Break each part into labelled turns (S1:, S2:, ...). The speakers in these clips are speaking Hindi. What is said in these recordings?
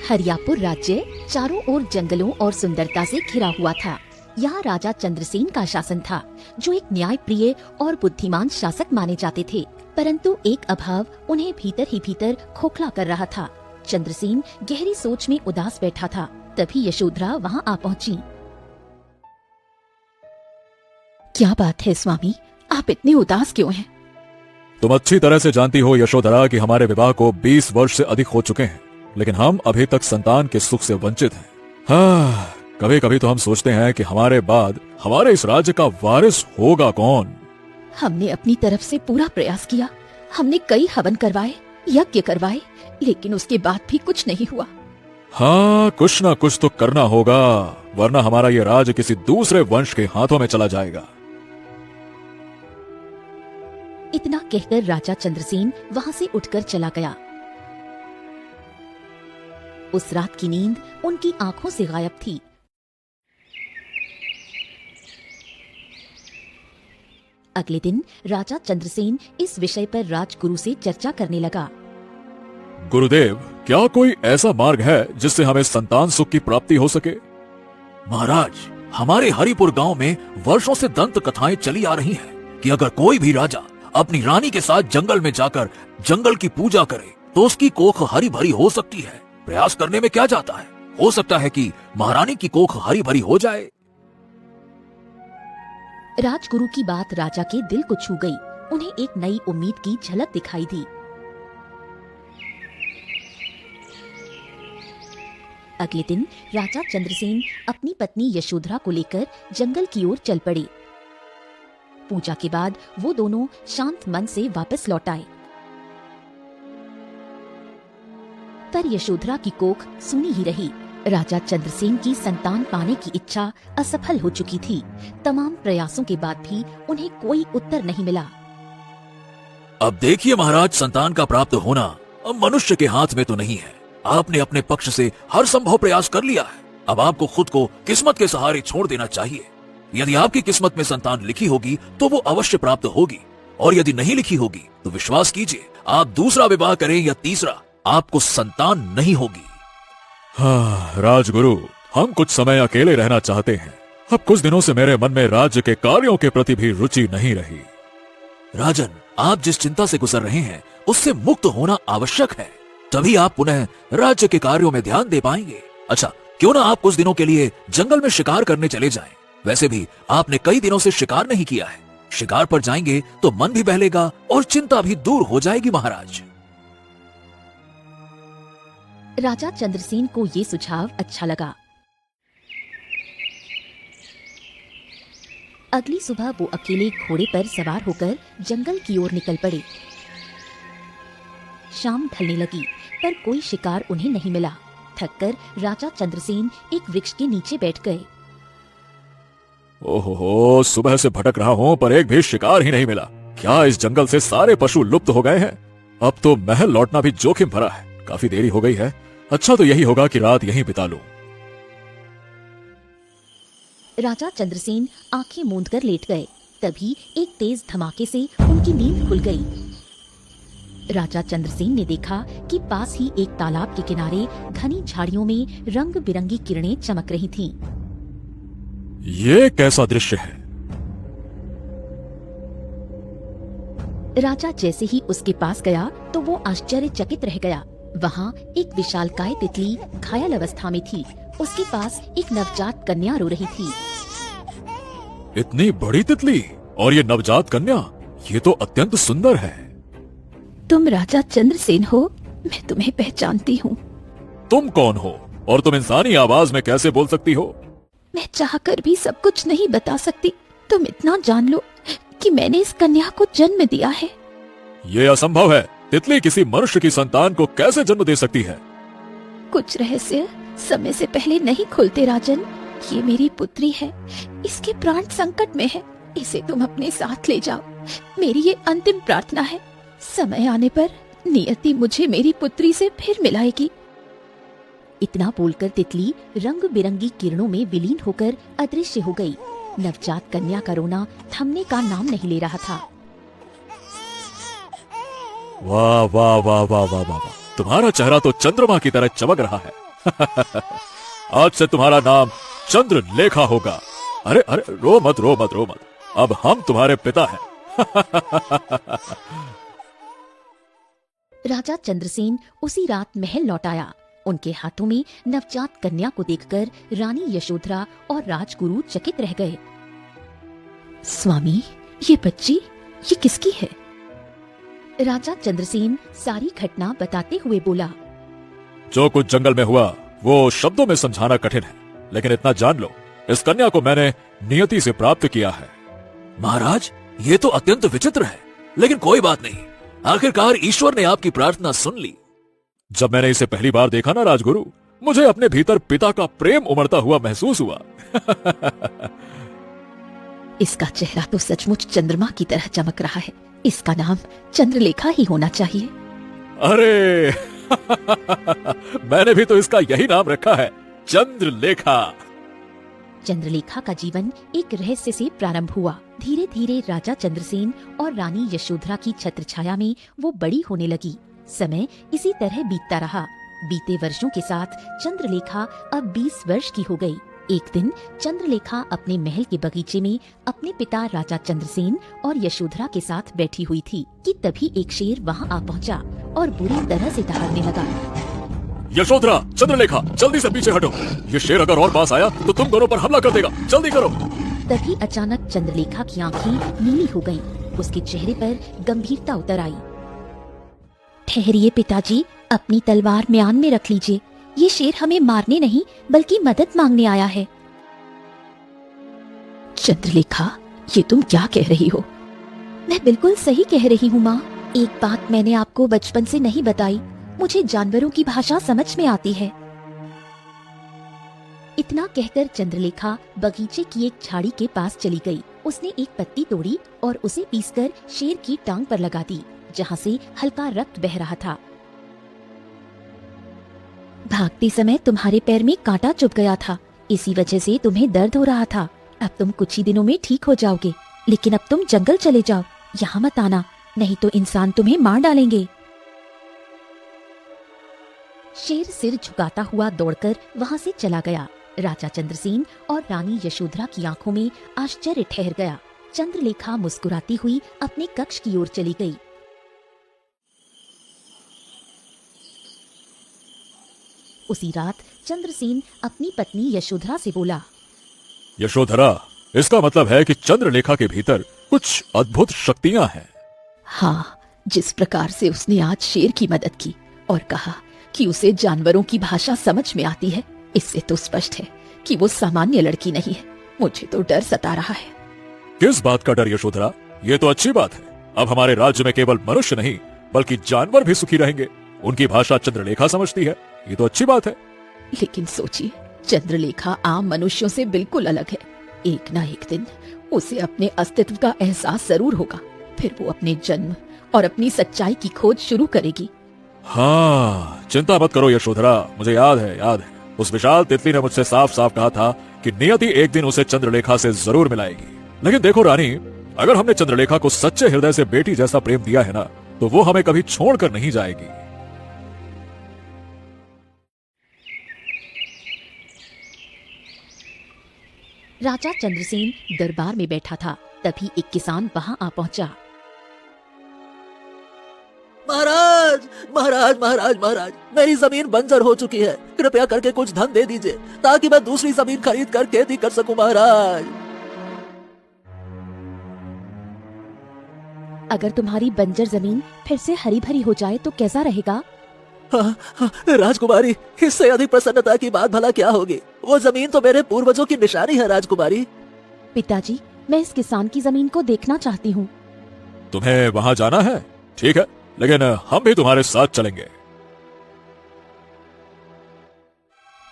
S1: हरियापुर राज्य चारों ओर जंगलों और सुंदरता से घिरा हुआ था। यहाँ राजा चंद्रसेन का शासन था, जो एक न्यायप्रिय और बुद्धिमान शासक माने जाते थे। परंतु एक अभाव उन्हें भीतर ही भीतर खोखला कर रहा था। चंद्रसेन गहरी सोच में उदास बैठा था। तभी यशोधरा वहाँ आ पहुँची। क्या बात है स्वामी, आप इतने उदास क्यों हैं?
S2: तुम अच्छी तरह से जानती हो यशोधरा कि हमारे विवाह को 20 वर्ष से अधिक हो चुके हैं, लेकिन हम अभी तक संतान के सुख से वंचित हैं। हाँ, कभी कभी तो हम सोचते हैं कि हमारे बाद हमारे इस राज्य का वारिस होगा कौन।
S1: हमने अपनी तरफ से पूरा प्रयास किया। हमने कई हवन करवाए, यज्ञ करवाए, लेकिन उसके बाद भी कुछ नहीं हुआ।
S2: हाँ, कुछ ना कुछ तो करना होगा, वरना हमारा ये राज्य किसी दूसरे वंश के हाथों में चला जाएगा।
S1: इतना कहकर राजा चंद्रसेन वहाँ से उठकर चला गया। उस रात की नींद उनकी आंखों से गायब थी। अगले दिन राजा चंद्रसेन इस विषय पर राजगुरु से चर्चा करने लगा।
S2: गुरुदेव, क्या कोई ऐसा मार्ग है जिससे हमें संतान सुख की प्राप्ति हो सके?
S3: महाराज, हमारे हरिपुर गांव में वर्षों से दंत कथाएं चली आ रही हैं कि अगर कोई भी राजा अपनी रानी के साथ जंगल में जाकर जंगल की पूजा करे तो उसकी कोख हरी भरी हो सकती है। प्रयास करने में क्या जाता है, हो सकता है कि महारानी की कोख हरी भरी हो जाए।
S1: राजगुरु की बात राजा के दिल को छू गई। उन्हें एक नई उम्मीद की झलक दिखाई दी। अगले दिन राजा चंद्रसेन अपनी पत्नी यशोधरा को लेकर जंगल की ओर चल पड़े। पूजा के बाद वो दोनों शांत मन से वापस लौट आए। पर यशोधरा की कोख सूनी ही रही। राजा चंद्रसेन की संतान पाने की इच्छा असफल हो चुकी थी। तमाम प्रयासों के बाद भी उन्हें कोई उत्तर नहीं मिला।
S3: अब देखिए महाराज, संतान का प्राप्त होना अब मनुष्य के हाथ में तो नहीं है। आपने अपने पक्ष से हर संभव प्रयास कर लिया है। अब आपको खुद को किस्मत के सहारे छोड़ देना चाहिए। यदि आपकी किस्मत में संतान लिखी होगी तो वो अवश्य प्राप्त होगी, और यदि नहीं लिखी होगी तो विश्वास कीजिए, आप दूसरा विवाह करें या तीसरा, आपको संतान नहीं होगी।
S2: हाँ राजगुरु, हम कुछ समय अकेले रहना चाहते हैं। अब कुछ दिनों से मेरे मन में राज्य के कार्यों के प्रति भी रुचि नहीं रही।
S3: राजन, आप जिस चिंता से गुजर रहे हैं उससे मुक्त होना आवश्यक है, तभी आप पुनः राज्य के कार्यों में ध्यान दे पाएंगे। अच्छा, क्यों ना आप कुछ दिनों के लिए जंगल में शिकार करने चले जाएं। वैसे भी आपने कई दिनों से शिकार नहीं किया है। शिकार पर जाएंगे तो मन भी बहलेगा और चिंता भी दूर हो जाएगी महाराज।
S1: राजा चंद्रसेन को ये सुझाव अच्छा लगा। अगली सुबह वो अकेले घोड़े पर सवार होकर जंगल की ओर निकल पड़े। शाम ढलने लगी, पर कोई शिकार उन्हें नहीं मिला। थककर राजा चंद्रसेन एक वृक्ष के नीचे बैठ गए।
S2: ओहो, सुबह से भटक रहा हूँ पर एक भी शिकार ही नहीं मिला। क्या इस जंगल से सारे पशु लुप्त हो गए हैं? अब तो महल लौटना भी जोखिम भरा है। काफी देरी हो गई है। अच्छा तो यही होगा कि रात यहीं बिता लूं।
S1: राजा चंद्रसेन आंखें मूंद कर लेट गए। तभी एक तेज धमाके से उनकी नींद खुल गई। राजा चंद्रसेन ने देखा कि पास ही एक तालाब के किनारे घनी झाड़ियों में रंग बिरंगी किरणें चमक रही थीं।
S2: ये कैसा दृश्य है?
S1: राजा जैसे ही उसके पास गया तो वो आश्चर्यचकित रह गया। वहाँ एक विशालकाय तितली घायल अवस्था में थी। उसके पास एक नवजात कन्या रो रही थी।
S2: इतनी बड़ी तितली और ये नवजात कन्या, ये तो अत्यंत सुंदर है।
S1: तुम राजा चंद्रसेन हो? मैं तुम्हें पहचानती हूँ।
S2: तुम कौन हो और तुम इंसानी आवाज में कैसे बोल सकती हो?
S1: मैं चाहकर भी सब कुछ नहीं बता सकती। तुम इतना जान लो कि मैंने इस कन्या को जन्म दिया है।
S2: ये असंभव है। तितली किसी मनुष्य की संतान को कैसे जन्म दे सकती है?
S1: कुछ रहस्य समय से पहले नहीं खुलते राजन। ये मेरी पुत्री है। इसके प्राण संकट में है। इसे तुम अपने साथ ले जाओ। मेरी ये अंतिम प्रार्थना है। समय आने पर नियति मुझे मेरी पुत्री से फिर मिलाएगी। इतना बोलकर तितली रंग बिरंगी किरणों में विलीन होकर अदृश्य हो गई। नवजात कन्या का रोना थमने का नाम नहीं ले रहा था।
S2: वाह वाह वाह वाह वाह वाह वाह, तुम्हारा चेहरा तो चंद्रमा की तरह चमक रहा है। आज से तुम्हारा नाम चंद्रलेखा होगा। अरे अरे, रो मत रो मत रो मत, अब हम तुम्हारे पिता हैं।
S1: राजा चंद्रसेन उसी रात महल लौट आया। उनके हाथों में नवजात कन्या को देखकर रानी यशोधरा और राजगुरु चकित रह गए। स्वामी, ये बच्ची ये किसकी है? राजा चंद्रसेन सारी घटना बताते हुए बोला।
S2: जो कुछ जंगल में हुआ वो शब्दों में समझाना कठिन है, लेकिन इतना जान लो, इस कन्या को मैंने नियति से प्राप्त किया है।
S3: महाराज, ये तो अत्यंत विचित्र है, लेकिन कोई बात नहीं, आखिरकार ईश्वर ने आपकी प्रार्थना सुन ली।
S2: जब मैंने इसे पहली बार देखा ना राजगुरु, मुझे अपने भीतर पिता का प्रेम उमड़ता हुआ महसूस हुआ।
S1: इसका चेहरा तो सचमुच चंद्रमा की तरह चमक रहा है। इसका नाम चंद्रलेखा ही होना चाहिए।
S2: अरे मैंने भी तो इसका यही नाम रखा है, चंद्रलेखा।
S1: चंद्रलेखा का जीवन एक रहस्य से प्रारंभ हुआ। धीरे धीरे राजा चंद्रसेन और रानी यशोधरा की छत्रछाया में वो बड़ी होने लगी। समय इसी तरह बीतता रहा। बीते वर्षों के साथ चंद्रलेखा अब 20 वर्ष की हो गई। एक दिन चंद्रलेखा अपने महल के बगीचे में अपने पिता राजा चंद्रसेन और यशोधरा के साथ बैठी हुई थी कि तभी एक शेर वहाँ आ पहुँचा और बुरी तरह से दहाड़ने लगा।
S2: यशोधरा, चंद्रलेखा, जल्दी से पीछे हटो। ये शेर अगर और पास आया तो तुम दोनों पर हमला कर देगा, जल्दी करो।
S1: तभी अचानक चंद्रलेखा की आंखें नीली हो गईं। उसके चेहरे पर गंभीरता उतर आई। ठहरिए पिताजी, अपनी तलवार म्यान में रख लीजिए। ये शेर हमें मारने नहीं बल्कि मदद मांगने आया है। चंद्रलेखा, ये तुम क्या कह रही हो? मैं बिल्कुल सही कह रही हूँ माँ। एक बात मैंने आपको बचपन से नहीं बताई, मुझे जानवरों की भाषा समझ में आती है। इतना कहकर चंद्रलेखा बगीचे की एक झाड़ी के पास चली गई। उसने एक पत्ती तोड़ी और उसे पीसकर शेर की टांग पर लगा दी, जहाँ से हल्का रक्त बह रहा था। भागते समय तुम्हारे पैर में कांटा चुभ गया था, इसी वजह से तुम्हें दर्द हो रहा था। अब तुम कुछ ही दिनों में ठीक हो जाओगे, लेकिन अब तुम जंगल चले जाओ, यहाँ मत आना, नहीं तो इंसान तुम्हें मार डालेंगे। शेर सिर झुकाता हुआ दौड़कर वहाँ से चला गया। राजा चंद्रसेन और रानी यशोधरा की आंखों में आश्चर्य ठहर गया। चंद्रलेखा मुस्कुराती हुई अपने कक्ष की ओर चली गई। उसी रात चंद्रसेन अपनी पत्नी यशोधरा से बोला।
S2: यशोधरा, इसका मतलब है कि चंद्रलेखा के भीतर कुछ अद्भुत शक्तियां हैं।
S1: हाँ, जिस प्रकार से उसने आज शेर की मदद की और कहा कि उसे जानवरों की भाषा समझ में आती है, इससे तो स्पष्ट है कि वो सामान्य लड़की नहीं है। मुझे तो डर सता रहा है।
S2: किस बात का डर यशोधरा? ये तो अच्छी बात है। अब हमारे राज्य में केवल मनुष्य नहीं बल्कि जानवर भी सुखी रहेंगे। उनकी भाषा चंद्रलेखा समझती है, ये तो अच्छी बात है।
S1: लेकिन सोचिए, चंद्रलेखा आम मनुष्यों से बिल्कुल अलग है। एक ना एक दिन उसे अपने अस्तित्व का एहसास जरूर होगा। फिर वो अपने जन्म और अपनी सच्चाई की खोज शुरू करेगी।
S2: हाँ, चिंता मत करो यशोधरा, मुझे याद है। उस विशाल तितली ने मुझसे साफ साफ कहा था कि नियति एक दिन उसे चंद्रलेखा से जरूर मिलाएगी। लेकिन देखो रानी, अगर हमने चंद्रलेखा को सच्चे हृदय से बेटी जैसा प्रेम दिया है ना, तो वो हमें कभी छोड़कर नहीं जाएगी।
S1: राजा चंद्रसेन दरबार में बैठा था, तभी एक किसान वहां आ पहुंचा।
S4: महाराज महाराज महाराज महाराज, मेरी जमीन बंजर हो चुकी है। कृपया करके कुछ धन दे दीजिए ताकि मैं दूसरी जमीन खरीद कर खेती कर सकूं महाराज।
S1: अगर तुम्हारी बंजर जमीन फिर से हरी भरी हो जाए तो कैसा रहेगा?
S4: हाँ, राजकुमारी, इससे अधिक प्रसन्नता की बात भला क्या होगी? वो जमीन तो मेरे पूर्वजों की निशानी है राजकुमारी।
S1: पिताजी, मैं इस किसान की जमीन को देखना चाहती हूँ।
S2: तुम्हें वहां जाना है? ठीक है, लेकिन हम भी तुम्हारे साथ चलेंगे।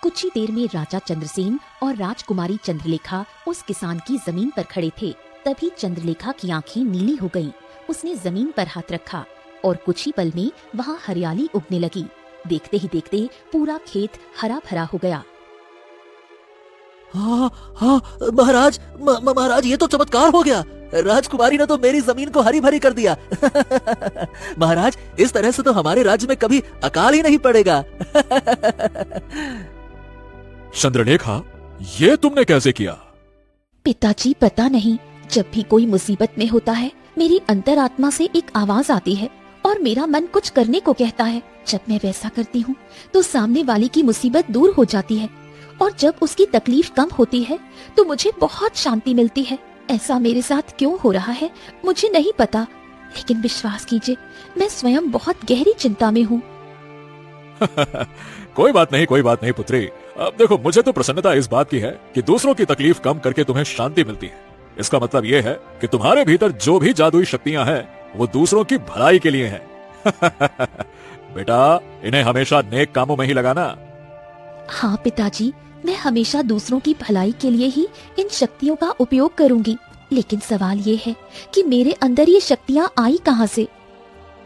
S1: कुछ ही देर में राजा चंद्रसेन और राजकुमारी चंद्रलेखा उस किसान की जमीन पर खड़े थे। तभी चंद्रलेखा की आंखें नीली हो गईं। उसने जमीन पर हाथ रखा और कुछ ही पल में वहाँ हरियाली उगने लगी। देखते ही देखते पूरा खेत हरा भरा हो गया।
S4: हाँ हाँ महाराज, महाराज, ये तो चमत्कार हो गया। राजकुमारी ने तो मेरी जमीन को हरी भरी कर दिया। महाराज, इस तरह से तो हमारे राज्य में कभी अकाल ही नहीं पड़ेगा।
S2: चंद्रलेखा, ये तुमने कैसे किया?
S1: पिताजी, पता नहीं, जब भी कोई मुसीबत में होता है मेरी अंतरात्मा से एक आवाज आती है और मेरा मन कुछ करने को कहता है। जब मैं वैसा करती हूँ तो सामने वाले की मुसीबत दूर हो जाती है और जब उसकी तकलीफ कम होती है तो मुझे बहुत शांति मिलती है। ऐसा मेरे साथ क्यों हो रहा है मुझे नहीं पता, लेकिन विश्वास कीजिए मैं स्वयं बहुत गहरी चिंता में हूँ।
S2: कोई बात नहीं पुत्री। अब देखो, मुझे तो प्रसन्नता इस बात की है कि दूसरों की तकलीफ कम करके तुम्हें शांति मिलती है। इसका मतलब ये है कि तुम्हारे भीतर जो भी जादुई शक्तियां हैं वो दूसरों की भलाई के लिए हैं। बेटा, इन्हें हमेशा नेक कामों में ही लगाना।
S1: हाँ पिताजी, मैं हमेशा दूसरों की भलाई के लिए ही इन शक्तियों का उपयोग करूंगी। लेकिन सवाल ये है कि मेरे अंदर ये शक्तियाँ आई कहाँ से?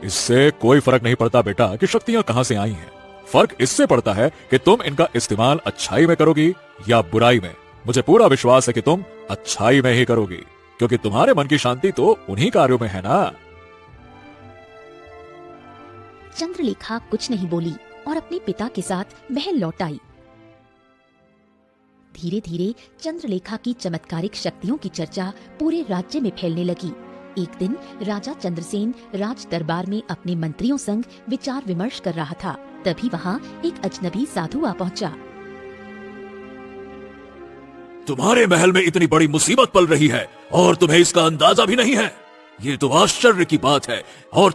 S2: इससे कोई फर्क नहीं पड़ता बेटा कि शक्तियां कहां से आई हैं। फर्क इससे पड़ता है कि तुम इनका इस्तेमाल अच्छाई में करोगी या बुराई में। मुझे पूरा विश्वास है कि तुम अच्छाई में ही करोगी, क्योंकि तुम्हारे मन की शांति तो उन्हीं कार्यों में है ना।
S1: चंद्रलेखा कुछ नहीं बोली और अपने पिता के साथ महल लौट आई। धीरे धीरे चंद्रलेखा की चमत्कारिक शक्तियों की चर्चा पूरे राज्य में फैलने लगी। एक दिन राजा चंद्रसेन राज दरबार में अपने मंत्रियों संग विचार विमर्श कर रहा था। तभी वहाँ एक अजनबी साधु आ पहुँचा।
S3: तुम्हारे महल में इतनी बड़ी मुसीबत पल रही है और तुम्हें इसका अंदाजा भी नहीं है। ये तो आश्चर्य की बात है, और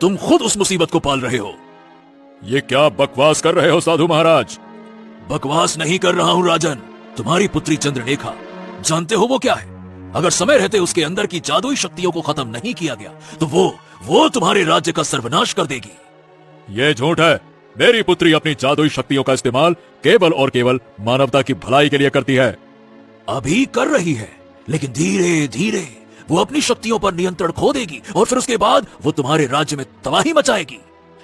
S3: तुम खुद उस मुसीबत को पाल रहे हो।
S2: ये क्या बकवास कर रहे हो साधु महाराज?
S3: बकवास नहीं कर रहा हूँ राजन। तुम्हारी पुत्री चंद्रलेखा, जानते हो वो क्या है? अगर समय रहते उसके अंदर की जादुई शक्तियों को खत्म नहीं किया गया तो वो तुम्हारे राज्य का सर्वनाश कर देगी।
S2: ये झूठ है। मेरी पुत्री अपनी जादुई शक्तियों का इस्तेमाल केवल और केवल मानवता की भलाई के लिए करती है।
S3: अभी कर रही है, लेकिन धीरे धीरे वो अपनी शक्तियों पर नियंत्रण खो देगी और फिर उसके बाद वो तुम्हारे राज्य में तबाही मचाएगी।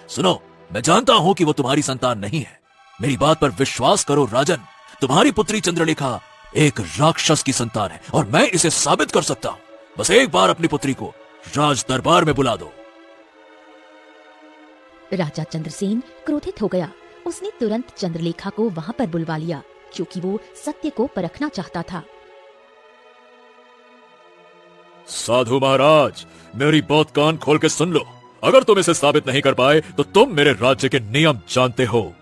S3: सुनो, मैं जानता हूँ कि वो तुम्हारी संतान नहीं है। मेरी बात पर विश्वास करो राजन, तुम्हारी पुत्री चंद्रलेखा एक राक्षस की संतान है और मैं इसे साबित कर सकता हूँ। बस एक बार अपनी पुत्री को राज दरबार में बुला दो।
S1: राजा चंद्रसेन क्रोधित हो गया। उसने तुरंत चंद्रलेखा को वहाँ पर बुलवा लिया, क्योंकि वो सत्य को परखना चाहता था।
S2: साधु महाराज, मेरी बात कान खोल के सुन लो। अगर तुम इसे साबित नहीं कर पाए तो तुम मेरे राज्य के नियम जानते हो।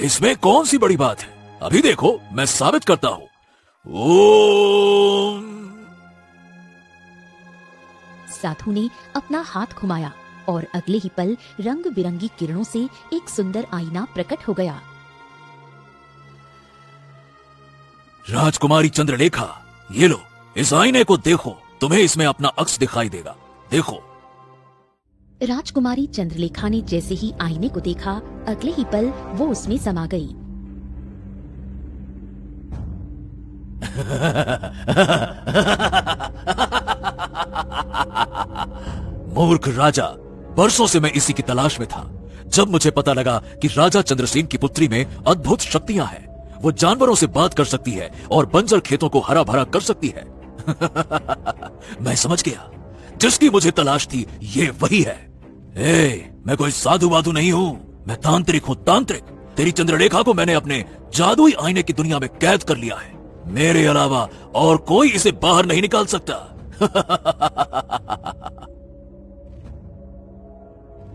S3: इसमें कौन सी बड़ी बात है? अभी देखो, मैं साबित करता हूँ। ओम।
S1: साधु ने अपना हाथ घुमाया और अगले ही पल रंग बिरंगी किरणों से एक सुंदर आईना प्रकट हो गया।
S3: राजकुमारी चंद्रलेखा, ये लो, इस आईने को देखो, तुम्हें इसमें अपना अक्स दिखाई देगा। देखो।
S1: राजकुमारी चंद्रलेखा ने जैसे ही आईने को देखा, अगले ही पल वो उसमें समा गई।
S3: मूर्ख राजा, बरसों से मैं इसी की तलाश में था। जब मुझे पता लगा कि राजा चंद्रसेन की पुत्री में अद्भुत शक्तियां हैं, वो जानवरों से बात कर सकती है और बंजर खेतों को हरा भरा कर सकती है। मैं समझ गया, जिसकी मुझे तलाश थी ये वही है। मैं कोई साधु वाधु नहीं हूँ, मैं तांत्रिक हूँ, तांत्रिक। तेरी चंद्रलेखा को मैंने अपने जादुई आईने की दुनिया में कैद कर लिया है। मेरे अलावा और कोई इसे बाहर नहीं निकाल सकता।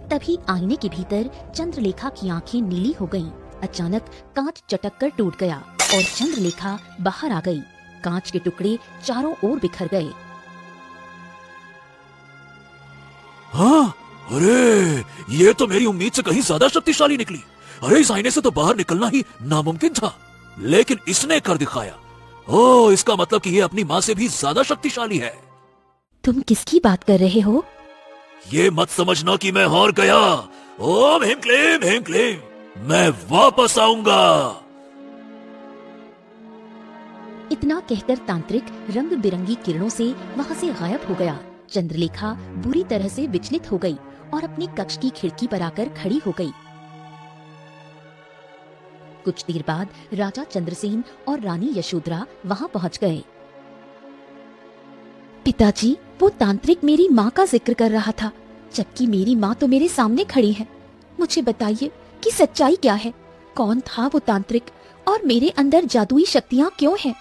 S1: तभी आईने के भीतर चंद्रलेखा की आंखें नीली हो गईं। अचानक कांच चटक कर टूट गया और चंद्रलेखा बाहर आ गई। कांच के टुकड़े चारों ओर बिखर गए।
S3: हाँ, अरे ये तो मेरी उम्मीद से कहीं ज्यादा शक्तिशाली निकली। अरे इस आईने से तो बाहर निकलना ही नामुमकिन था, लेकिन इसने कर दिखाया। ओह, इसका मतलब कि ये अपनी माँ से भी ज्यादा शक्तिशाली है।
S1: तुम किसकी बात कर रहे हो?
S3: ये मत समझना कि मैं हार गया। ओम ह्रीं क्लीं, मैं वापस आऊंगा।
S1: इतना कहकर तांत्रिक रंग बिरंगी किरणों से वहाँ से गायब हो गया। चंद्रलेखा बुरी तरह से विचलित हो गई और अपने कक्ष की खिड़की पर आकर खड़ी हो गई। कुछ देर बाद राजा चंद्रसेन और रानी यशोधरा वहाँ पहुँच गए। पिताजी, वो तांत्रिक मेरी माँ का जिक्र कर रहा था, जबकि मेरी माँ तो मेरे सामने खड़ी है। मुझे बताइए कि सच्चाई क्या है? कौन था वो तांत्रिक और मेरे अंदर जादुई शक्तियाँ क्यों हैं?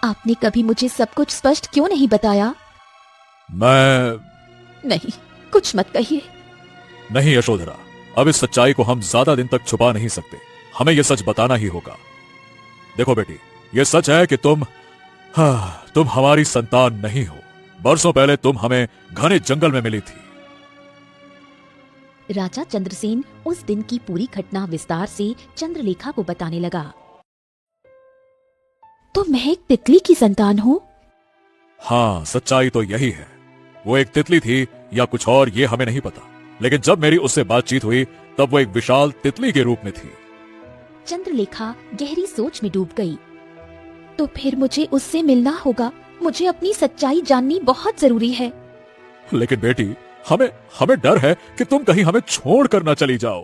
S1: आपने कभी मुझे सब कुछ स्पष्ट क्यों नहीं बताया?
S2: मैं
S1: नहीं, कुछ मत कहिए।
S2: नहीं यशोधरा, अब इस सच्चाई को हम ज्यादा दिन तक छुपा नहीं सकते। हमें यह सच बताना ही होगा। देखो बेटी, यह सच है कि तुम हमारी संतान नहीं हो। बरसों पहले तुम हमें घने जंगल में मिली थी।
S1: राजा चंद्रसेन उस दिन की पूरी घटना विस्तार से चंद्रलेखा को बताने लगा। तो मैं एक तितली की संतान हूँ?
S2: हाँ, सच्चाई तो यही है। वो एक तितली थी या कुछ और, ये हमें नहीं पता, लेकिन जब मेरी उससे बातचीत हुई तब वो एक विशाल तितली के रूप में थी।
S1: चंद्रलेखा गहरी सोच में डूब गई। तो फिर मुझे उससे मिलना होगा। मुझे अपनी सच्चाई जाननी बहुत जरूरी है।
S2: लेकिन बेटी, हमें डर है कि तुम कहीं हमें छोड़ कर न चली जाओ।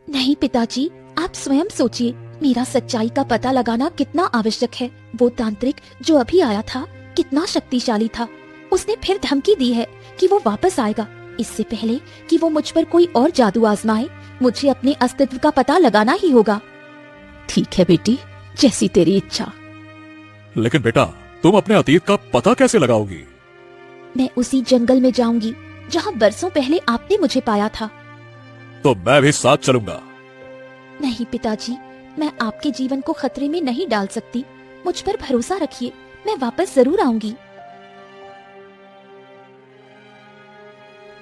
S1: नहीं पिताजी, आप स्वयं सोचिए, मेरा सच्चाई का पता लगाना कितना आवश्यक है। वो तांत्रिक जो अभी आया था कितना शक्तिशाली था। उसने फिर धमकी दी है कि वो वापस आएगा। इससे पहले कि वो मुझ पर कोई और जादू आजमाए, मुझे अपने अस्तित्व का पता लगाना ही होगा। ठीक है बेटी, जैसी तेरी इच्छा।
S2: लेकिन बेटा, तुम अपने अतीत का पता कैसे लगाओगी?
S1: मैं उसी जंगल में जाऊंगी जहाँ बरसों पहले आपने मुझे पाया था।
S2: तो मैं भी साथ चलूंगा।
S1: नहीं पिताजी, मैं आपके जीवन को खतरे में नहीं डाल सकती। मुझ पर भरोसा रखिए, मैं वापस जरूर आऊंगी।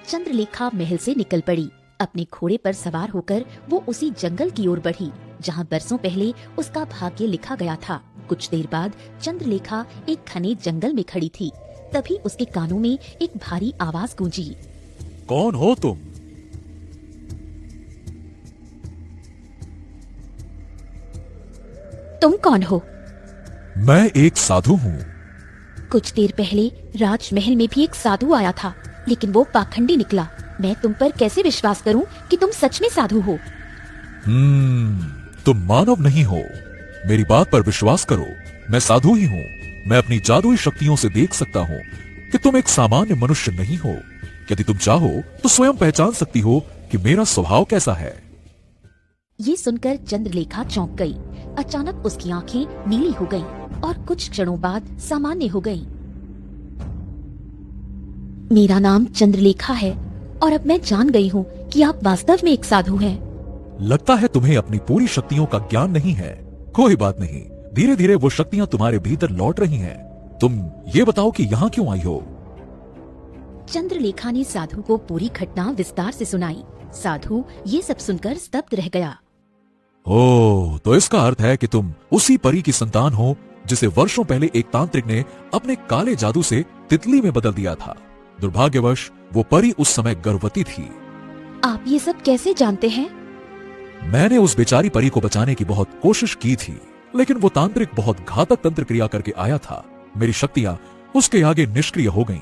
S1: चंद्रलेखा महल से निकल पड़ी। अपने घोड़े पर सवार होकर वो उसी जंगल की ओर बढ़ी जहाँ बरसों पहले उसका भाग्य लिखा गया था। कुछ देर बाद चंद्रलेखा एक घने जंगल में खड़ी थी। तभी उसके कानों में एक भारी आवाज गूंजी।
S2: कौन हो तुम?
S1: तुम कौन हो?
S2: मैं एक साधु हूँ।
S1: कुछ देर पहले राजमहल में भी एक साधु आया था, लेकिन वो पाखंडी निकला। मैं तुम पर कैसे विश्वास करूं कि तुम सच में साधु हो?
S2: तुम मानव नहीं हो। मेरी बात पर विश्वास करो, मैं साधु ही हूँ। मैं अपनी जादुई शक्तियों से देख सकता हूँ कि तुम एक सामान्य मनुष्य नहीं हो। यदि तुम चाहो तो स्वयं पहचान सकती हो कि मेरा स्वभाव कैसा है।
S1: ये सुनकर चंद्रलेखा चौंक गई। अचानक उसकी आंखें नीली हो गईं और कुछ क्षणों बाद सामान्य हो गईं। मेरा नाम चंद्रलेखा है और अब मैं जान गई हूँ कि आप वास्तव में एक साधु हैं।
S2: लगता है तुम्हें अपनी पूरी शक्तियों का ज्ञान नहीं है। कोई बात नहीं, धीरे धीरे वो शक्तियां तुम्हारे भीतर लौट रही हैं। तुम ये बताओ कि यहाँ क्यों आई हो?
S1: चंद्रलेखा ने साधु को पूरी घटना विस्तार से सुनाई। साधु ये सब सुनकर स्तब्ध रह गया।
S2: ओह, तो इसका अर्थ है कि तुम उसी परी की संतान हो जिसे वर्षों पहले एक तांत्रिक ने अपने काले जादू से तितली में बदल दिया था। दुर्भाग्यवश वो परी उस समय गर्भवती थी।
S1: आप ये सब कैसे जानते हैं?
S2: मैंने उस बेचारी परी को बचाने की बहुत कोशिश की थी, लेकिन वो तांत्रिक बहुत घातक तंत्र क्रिया करके आया था। मेरी शक्तियां उसके आगे निष्क्रिय हो गईं।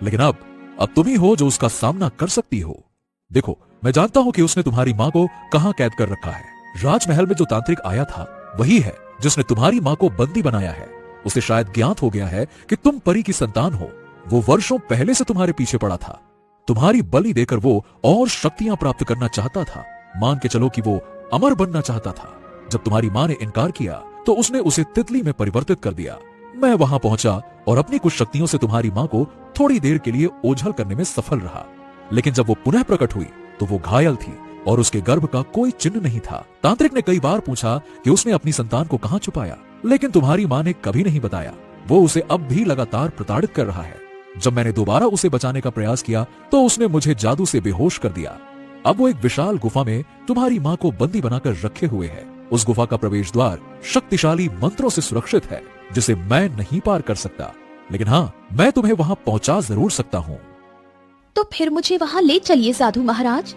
S2: लेकिन अब तुम ही हो जो उसका सामना कर सकती हो। देखो, मैं जानता हूं कि उसने तुम्हारी माँ को कहां कैद कर रखा है। राजमहल में जो तांत्रिक आया था वही है जिसने तुम्हारी माँ को बंदी बनाया है। उसे शायद ज्ञात हो गया है कि तुम परी की संतान हो। वो वर्षों पहले से तुम्हारे पीछे पड़ा था। तुम्हारी बलि देकर वो और शक्तियां प्राप्त करना चाहता था। मान के चलो कि वो अमर बनना चाहता था। जब तुम्हारी माँ ने इनकार किया तो उसने उसे तितली में परिवर्तित कर दिया। मैं वहां पहुंचा और अपनी कुछ शक्तियों से तुम्हारी माँ को थोड़ी देर के लिए ओझल करने में सफल रहा। लेकिन जब वो पुनः प्रकट हुई तो वो घायल थी और उसके गर्भ का कोई चिन्ह नहीं था। तांत्रिक ने कई बार पूछा कि उसने अपनी संतान को कहां छुपाया, लेकिन तुम्हारी माँ ने कभी नहीं बताया। वो उसे अब भी लगातार प्रताड़ित कर रहा है। जब मैंने दोबारा उसे बचाने का प्रयास किया तो उसने मुझे जादू से बेहोश कर दिया। अब वो एक विशाल गुफा में तुम्हारी माँ को बंदी बनाकर रखे हुए है। उस गुफा का प्रवेश द्वार शक्तिशाली मंत्रों से सुरक्षित है जिसे मैं नहीं पार कर सकता। लेकिन हाँ, मैं तुम्हें वहां पहुंचा जरूर सकता हूँ।
S1: तो फिर मुझे वहां ले चलिए साधु महाराज।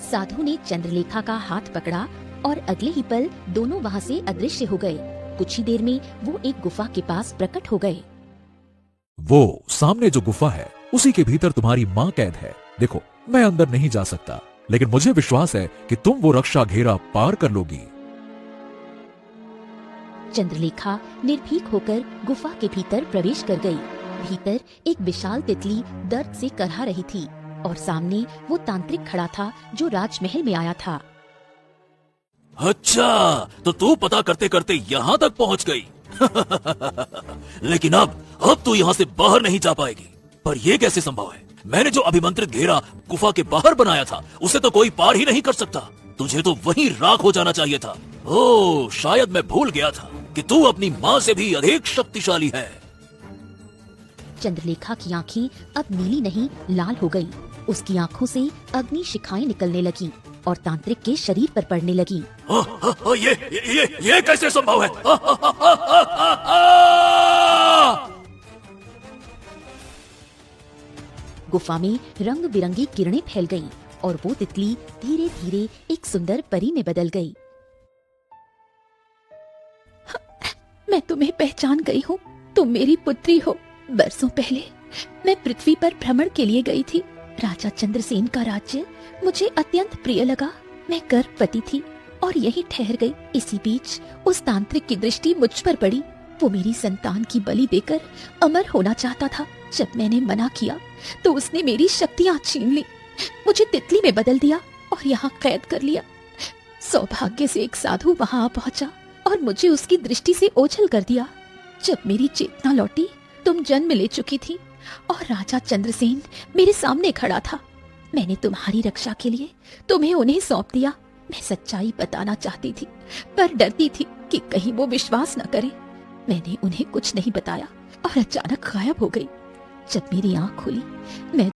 S1: साधु ने चंद्रलेखा का हाथ पकड़ा और अगले ही पल दोनों वहां से अदृश्य हो गए। कुछ ही देर में वो एक गुफा के पास प्रकट हो गए।
S2: वो सामने जो गुफा है उसी के भीतर तुम्हारी माँ कैद है। देखो, मैं अंदर नहीं जा सकता, लेकिन मुझे विश्वास है कि तुम वो रक्षा घेरा पार कर लोगी।
S5: चंद्रलेखा निर्भीक होकर गुफा के भीतर प्रवेश कर गई। भीतर एक विशाल तितली दर्द से करहा रही थी और सामने वो तांत्रिक खड़ा था जो राजमहल में आया था।
S3: अच्छा, तो तू पता करते करते यहाँ तक पहुँच गई। लेकिन अब तू यहाँ से बाहर नहीं जा पाएगी। पर यह कैसे संभव है? मैंने जो अभिमंत्रित घेरा गुफा के बाहर बनाया था उसे तो कोई पार ही नहीं कर सकता। तुझे तो वहीं राख हो जाना चाहिए था। ओह, शायद मैं भूल गया था कि तू अपनी माँ से भी अधिक शक्तिशाली है।
S5: चंद्रलेखा की आंखें अब नीली नहीं लाल हो गई। उसकी आंखों से अग्नि शिखाएं निकलने लगी और तांत्रिक के शरीर पर पड़ने लगी।
S3: ये कैसे संभव है?
S5: गुफा में रंग बिरंगी किरणें फैल गईं और वो तितली धीरे धीरे एक सुंदर परी में बदल गई।
S1: मैं तुम्हें पहचान गई हूँ। तुम मेरी पुत्री हो। बरसों पहले मैं पृथ्वी पर भ्रमण के लिए गई थी। राजा चंद्रसेन का राज्य मुझे अत्यंत प्रिय लगा। मैं गर्भवती थी और यहीं ठहर गई। इसी बीच उस तांत्रिक की दृष्टि मुझ पर पड़ी। वो मेरी संतान की बलि देकर अमर होना चाहता था। जब मैंने मना किया तो उसने मेरी शक्तियां छीन ली, मुझे तितली में बदल दिया और यहाँ कैद कर लिया। सौभाग्य से एक साधु वहां आ पहुंचा और मुझे उसकी दृष्टि से ओझल कर दिया। जब मेरी चेतना लौटी तुम जन्म ले चुकी थी और राजा चंद्रसेन मेरे सामने खड़ा था। मैंने तुम्हारी रक्षा के लिए तुम्हें उन्हें सौंप दिया। मैं सच्चाई बताना चाहती थी पर डरती थी कि कहीं वो विश्वास न करे। मैंने उन्हें कुछ नहीं बताया और अचानक गायब हो गई। जब मेरी आंख खुली मैं